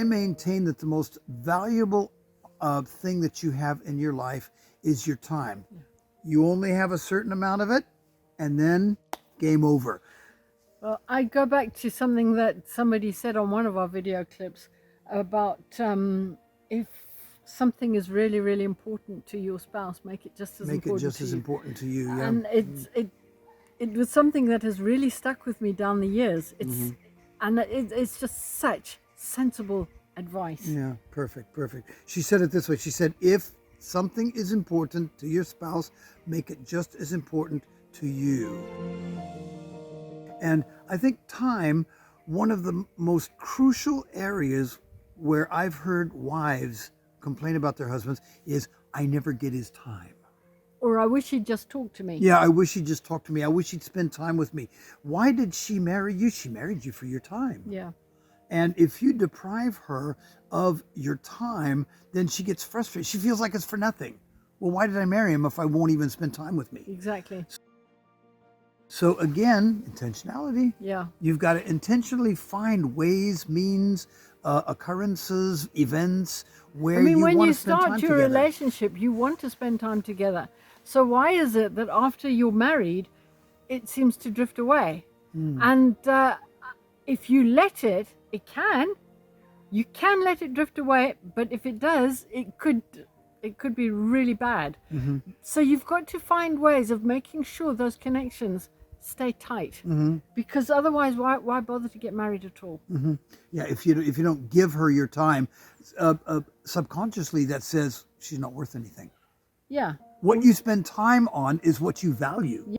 I maintain that the most valuable thing that you have in your life is your time. Yeah. You only have a certain amount of it, and then game over. Well, I go back to something that somebody said on one of our video clips about if something is really, really important to your spouse, make it just as important to you. Yeah. And it was something that has really stuck with me down the years. It's just such sensible advice. Yeah, perfect. She said it this way. She said, if something is important to your spouse, make it just as important to you. And I think time, one of the most crucial areas where I've heard wives complain about their husbands is, I never get his time. Or I wish he'd just talk to me. Yeah, I wish he'd just talk to me. I wish he'd spend time with me. Why did she marry you? She married you for your time. Yeah. And if you deprive her of your time, then she gets frustrated. She feels like it's for nothing. Well, why did I marry him if I won't even spend time with me? Exactly. So again, intentionality. Yeah. You've got to intentionally find ways, means, occurrences, events where you want to spend time together. When you start your relationship, you want to spend time together. So why is it that after you're married, it seems to drift away? And if you let it, you can let it drift away, but if it does, it could be really bad. Mm-hmm. So you've got to find ways of making sure those connections stay tight, because otherwise, why bother to get married at all? Mm-hmm. Yeah, if you don't give her your time, subconsciously that says she's not worth anything. Yeah. What you spend time on is what you value. Yeah.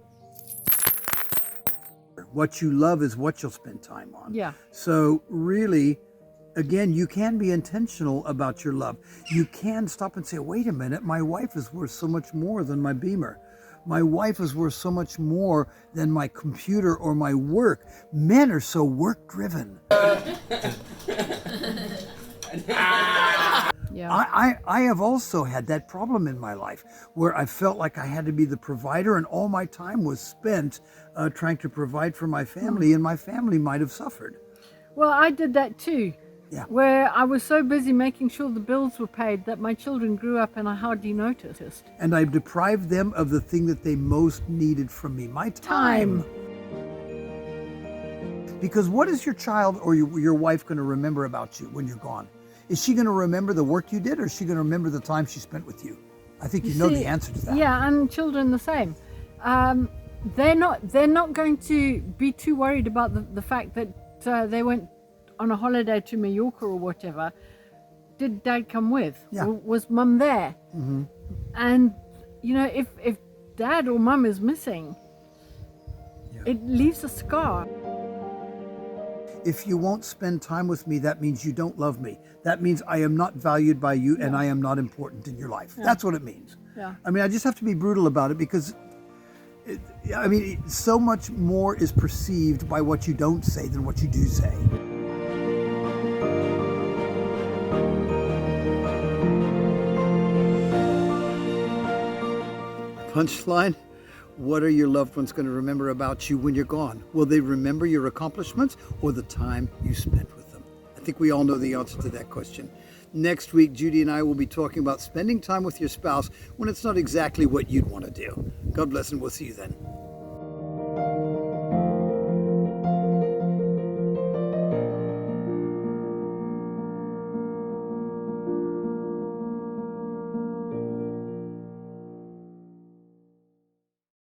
What you love is what you'll spend time on. Yeah. So really, again, you can be intentional about your love. You can stop and say, wait a minute, my wife is worth so much more than my Beamer. My wife is worth so much more than my computer or my work. Men are so work-driven. Yeah. I have also had that problem in my life where I felt like I had to be the provider, and all my time was spent trying to provide for my family, and my family might have suffered. Well, I did that too. Yeah. Where I was so busy making sure the bills were paid that my children grew up and I hardly noticed. And I deprived them of the thing that they most needed from me, my time. Because what is your child or your wife going to remember about you when you're gone? Is she going to remember the work you did, or is she going to remember the time she spent with you? I think you know the answer to that. Yeah, and children the same. They're not going to be too worried about the fact that they went on a holiday to Mallorca or whatever. Did Dad come with? Yeah. Was Mum there? Mm-hmm. And if Dad or Mum is missing, it leaves a scar. If you won't spend time with me, that means you don't love me. That means I am not valued by you, and I am not important in your life. Yeah. That's what it means. Yeah. I mean, I just have to be brutal about it, because so much more is perceived by what you don't say than what you do say. Punchline: what are your loved ones going to remember about you when you're gone? Will they remember your accomplishments or the time you spent with them? I think we all know the answer to that question. Next week, Judy and I will be talking about spending time with your spouse when it's not exactly what you'd want to do. God bless, and we'll see you then.